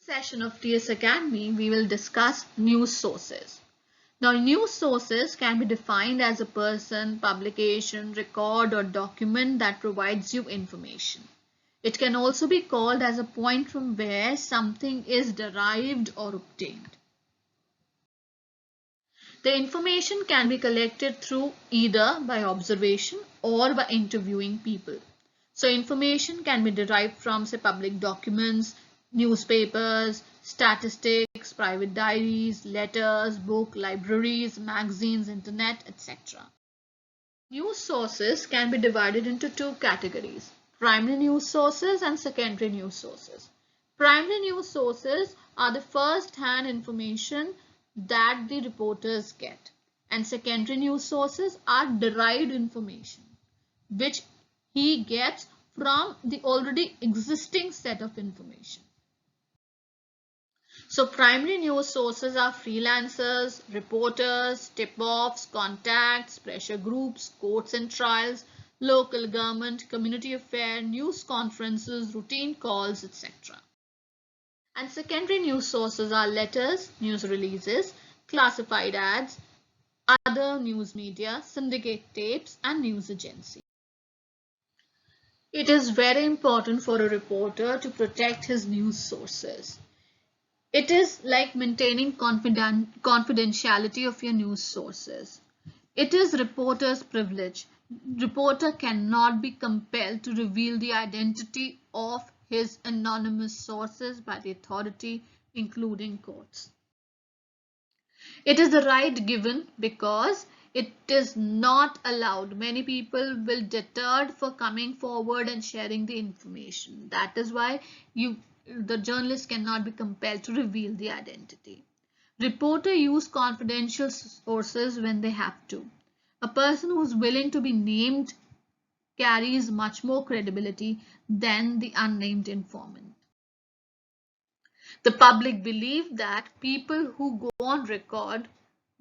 Session of TS Academy, we will discuss news sources. Now, news sources can be defined as a person, publication, record, or document that provides you information. It can also be called as a point from where something is derived or obtained. The information can be collected through either by observation or by interviewing people. So information can be derived from, say, public documents, newspapers, statistics, private diaries, letters, book, libraries, magazines, internet, etc. News sources can be divided into two categories: primary news sources and secondary news sources. Primary news sources are the first-hand information that the reporters get, and secondary news sources are derived information which he gets from the already existing set of information. So primary news sources are freelancers, reporters, tip-offs, contacts, pressure groups, courts and trials, local government, community affair, news conferences, routine calls, etc. And secondary news sources are letters, news releases, classified ads, other news media, syndicate tapes, and news agency. It is very important for a reporter to protect his news sources. It is like maintaining confidentiality of your news sources. It is reporter's privilege. Reporter cannot be compelled to reveal the identity of his anonymous sources by the authority, including courts. It is the right given because it is not allowed. Many people will deterred for coming forward and sharing the information. That is why the journalist cannot be compelled to reveal the identity. Reporter use confidential sources when they have to. A person who is willing to be named carries much more credibility than the unnamed informant. The public believe that people who go on record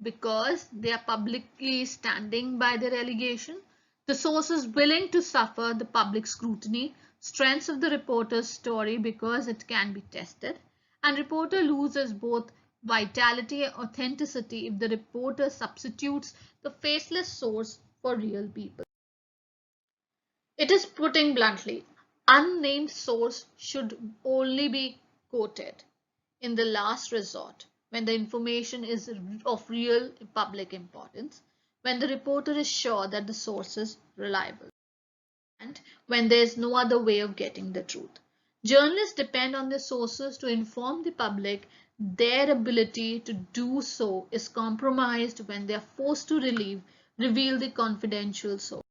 because they are publicly standing by their allegation, the source is willing to suffer the public scrutiny, strengths of the reporter's story because it can be tested, and reporter loses both vitality and authenticity if the reporter substitutes the faceless source for real people. It is putting bluntly, unnamed source should only be quoted in the last resort when the information is of real public importance, when the reporter is sure that the source is reliable, and when there is no other way of getting the truth. Journalists depend on their sources to inform the public. Their ability to do so is compromised when they are forced to reveal the confidential source.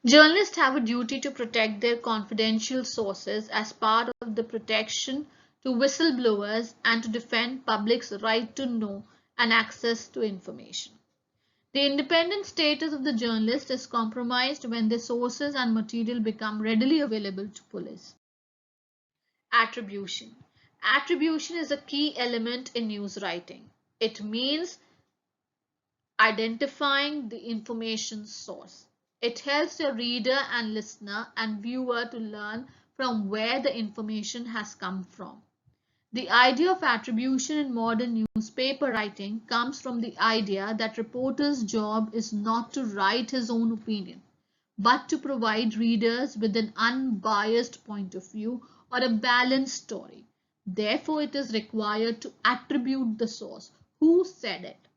Journalists have a duty to protect their confidential sources as part of the protection to whistleblowers and to defend public's right to know and access to information. The independent status of the journalist is compromised when their sources and material become readily available to police. Attribution. Attribution is a key element in news writing. It means identifying the information source. It helps your reader and listener and viewer to learn from where the information has come from. The idea of attribution in modern newspaper writing comes from the idea that reporter's job is not to write his own opinion, but to provide readers with an unbiased point of view or a balanced story. Therefore, it is required to attribute the source. Who said it?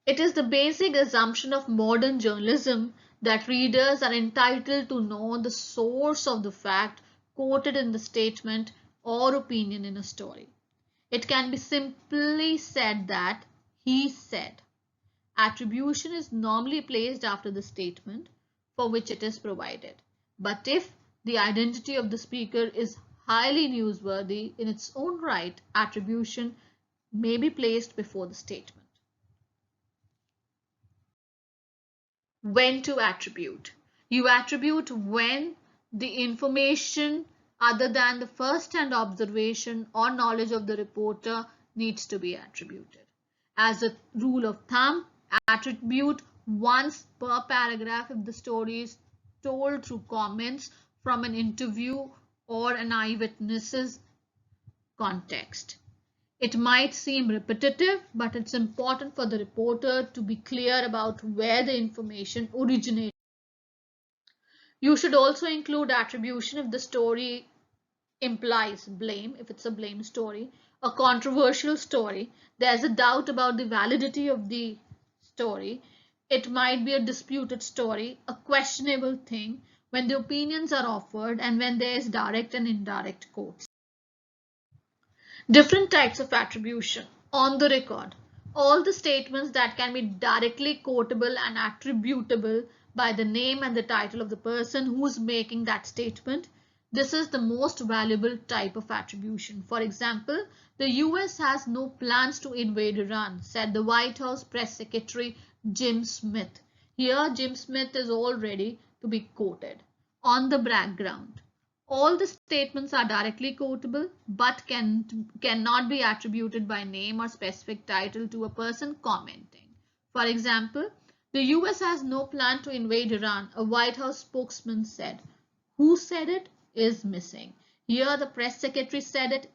It is the basic assumption of modern journalism that readers are entitled to know the source of the fact quoted in the statement or opinion in a story. It can be simply said that he said. Attribution is normally placed after the statement for which it is provided. But if the identity of the speaker is highly newsworthy in its own right, attribution may be placed before the statement. When to attribute. You attribute when the information other than the first-hand observation or knowledge of the reporter needs to be attributed. As a rule of thumb, attribute once per paragraph if the story is told through comments from an interview or an eyewitness's context. It might seem repetitive, but it's important for the reporter to be clear about where the information originates. You should also include attribution if the story implies blame, if it's a blame story, a controversial story, there's a doubt about the validity of the story, it might be a disputed story, a questionable thing, when the opinions are offered, and when there is direct and indirect quotes. Different types of attribution. On the record, all the statements that can be directly quotable and attributable by the name and the title of the person who is making that statement. This is the most valuable type of attribution. For example, the US has no plans to invade Iran, said the White House press secretary Jim Smith. Here, Jim Smith is all ready to be quoted. On the background, all the statements are directly quotable but cannot be attributed by name or specific title to a person commenting. For example, the US has no plan to invade Iran, a White House spokesman said. Who said it is missing. Here the press secretary said it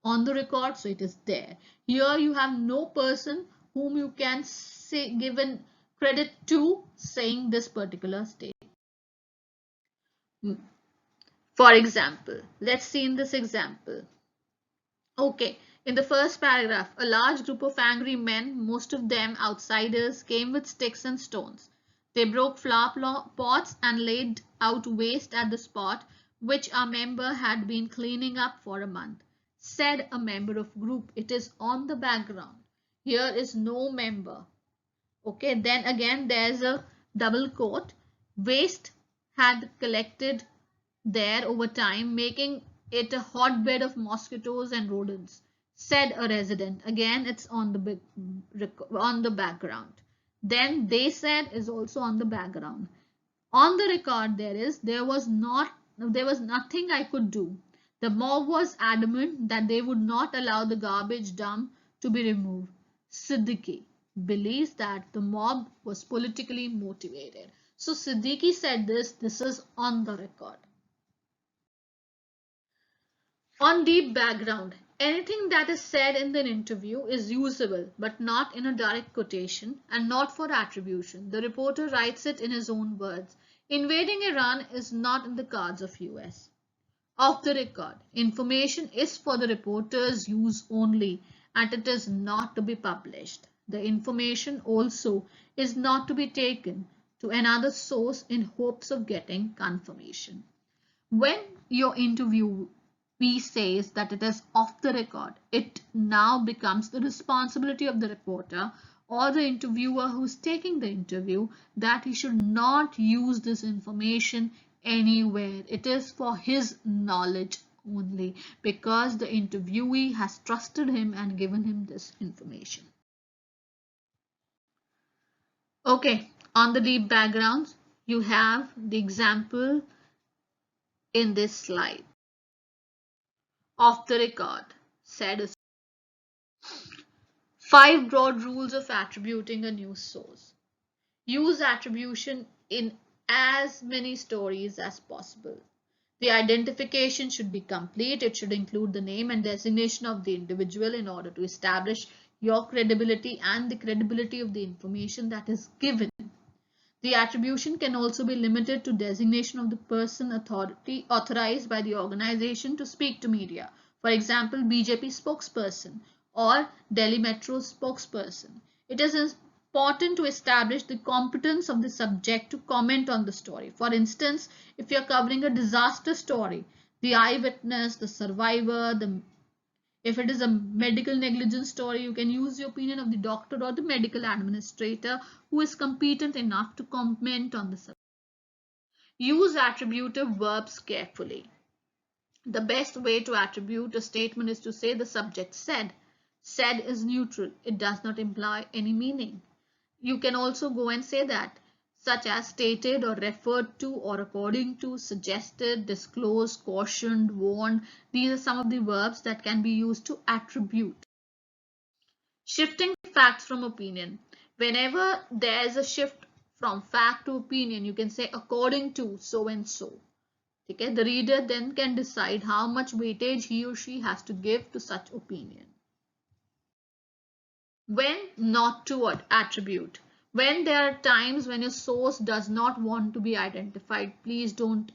on the record, so it is there. Here you have no person whom you can say given credit to saying this particular statement. For example, let's see in this example. Okay, in the first paragraph, a large group of angry men, most of them outsiders, came with sticks and stones. They broke flower pots and laid out waste at the spot which our member had been cleaning up for a month. Said a member of group, it is on the background. Here is no member. Okay, then again there's a double quote. Waste had collected there over time, making it a hotbed of mosquitoes and rodents, said a resident. Again, it's on the background. Then they said is also on the background. On the record, there was nothing I could do. The mob was adamant that they would not allow the garbage dump to be removed. Siddiqui believes that the mob was politically motivated. So Siddiqui said this. This is on the record. On deep background, anything that is said in an interview is usable, but not in a direct quotation and not for attribution. The reporter writes it in his own words. Invading Iran is not in the cards of US. Off the record, information is for the reporter's use only and it is not to be published. The information also is not to be taken to another source in hopes of getting confirmation. When your interviewee says that it is off the record, it now becomes the responsibility of the reporter or the interviewer who is taking the interview that he should not use this information anywhere. It is for his knowledge only because the interviewee has trusted him and given him this information. Okay, on the deep backgrounds, you have the example in this slide. Off the record, said 5 broad rules of attributing a news source. Use attribution in as many stories as possible. The identification should be complete. It should include the name and designation of the individual in order to establish your credibility and the credibility of the information that is given. The attribution can also be limited to designation of the person authorized by the organization to speak to media. For example, BJP spokesperson or Delhi Metro spokesperson. It is important to establish the competence of the subject to comment on the story. For instance, if you're covering a disaster story, the eyewitness, the survivor, if it is a medical negligence story, you can use the opinion of the doctor or the medical administrator who is competent enough to comment on the subject. Use attributive verbs carefully. The best way to attribute a statement is to say the subject said. Said is neutral. It does not imply any meaning. You can also go and say that, such as stated or referred to or according to, suggested, disclosed, cautioned, warned. These are some of the verbs that can be used to attribute. Shifting facts from opinion. Whenever there is a shift from fact to opinion, you can say according to so and so. Okay? The reader then can decide how much weightage he or she has to give to such opinion. When not to attribute. When there are times when your source does not want to be identified, please don't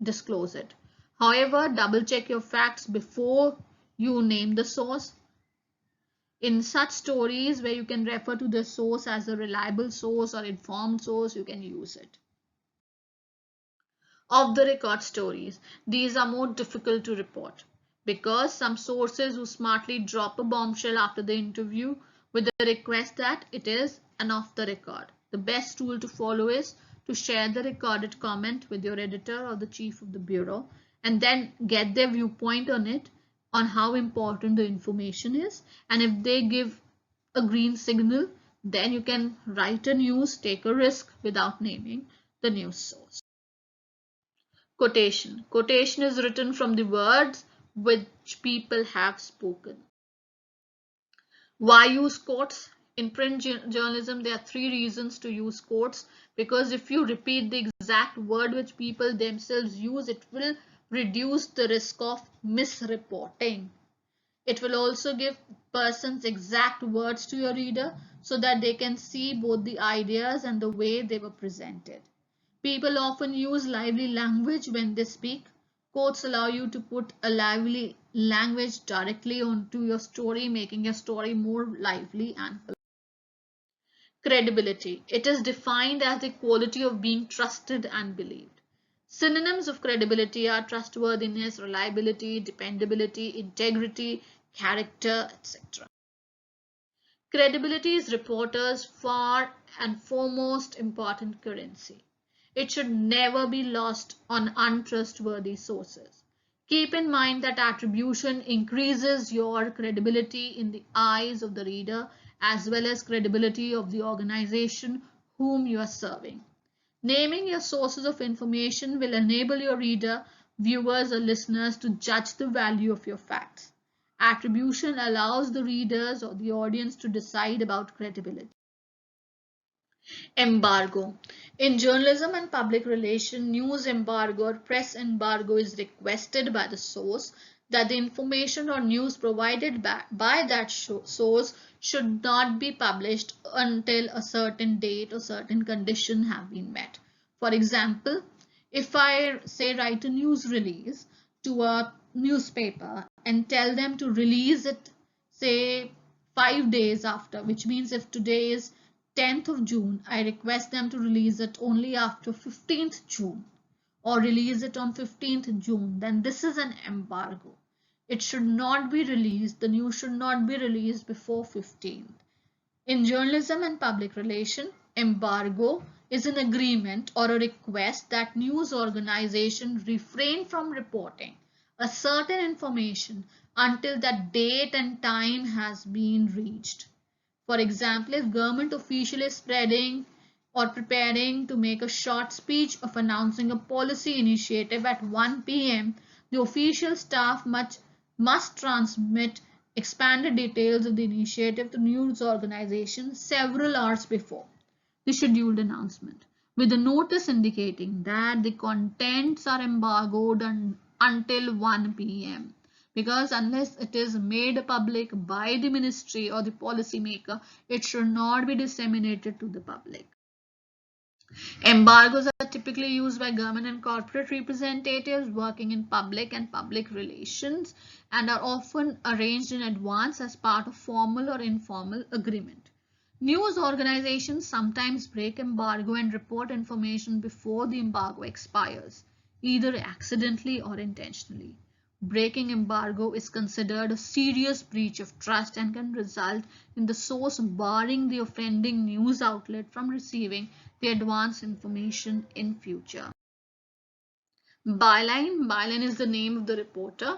disclose it. However, double check your facts before you name the source. In such stories where you can refer to the source as a reliable source or informed source, you can use it. Off the record stories. These are more difficult to report because some sources who smartly drop a bombshell after the interview with the request that it is an off the record. The best tool to follow is to share the recorded comment with your editor or the chief of the bureau and then get their viewpoint on it, on how important the information is, and if they give a green signal, then you can write a news, take a risk without naming the news source. Quotation. Quotation is written from the words which people have spoken. Why use quotes? In print journalism, there are 3 reasons to use quotes, because if you repeat the exact word which people themselves use, it will reduce the risk of misreporting. It will also give persons exact words to your reader so that they can see both the ideas and the way they were presented. People often use lively language when they speak. Quotes allow you to put a lively language directly onto your story, making your story more lively and credibility. It is defined as the quality of being trusted and believed. Synonyms of credibility are trustworthiness, reliability, dependability, integrity, character, etc. Credibility is reporters' far and foremost important currency. It should never be lost on untrustworthy sources. Keep in mind that attribution increases your credibility in the eyes of the reader as well as credibility of the organization whom you are serving. Naming your sources of information will enable your reader, viewers, or listeners to judge the value of your facts. Attribution allows the readers or the audience to decide about credibility. Embargo. In journalism and public relations, news embargo or press embargo is requested by the source that the information or news provided by that source should not be published until a certain date or certain condition have been met. For example, if I say write a news release to a newspaper and tell them to release it, say 5 days after, which means if today is 10th of June, I request them to release it only after 15th June or release it on 15th June, then this is an embargo. It should not be released, the news should not be released before 15th. In journalism and public relation, embargo is an agreement or a request that news organization refrain from reporting a certain information until that date and time has been reached. For example, if government official is spreading or preparing to make a short speech of announcing a policy initiative at 1 p.m., the official staff must transmit expanded details of the initiative to news organization several hours before the scheduled announcement, with a notice indicating that the contents are embargoed until 1 p.m. Because unless it is made public by the ministry or the policymaker, it should not be disseminated to the public. Embargoes are typically used by government and corporate representatives working in public and public relations and are often arranged in advance as part of formal or informal agreement. News organizations sometimes break embargo and report information before the embargo expires, either accidentally or intentionally. Breaking embargo is considered a serious breach of trust and can result in the source barring the offending news outlet from receiving the advance information in future. Byline. Byline is the name of the reporter.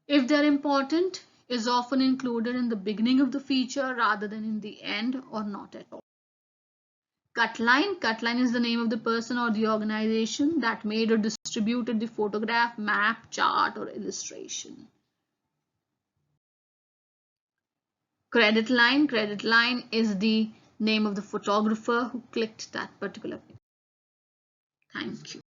If they're important, is often included in the beginning of the feature rather than in the end or not at all. Cutline. Cutline is the name of the person or the organization that made or distributed the photograph, map, chart, or illustration. Credit line. Credit line is the name of the photographer who clicked that particular picture. Thank you.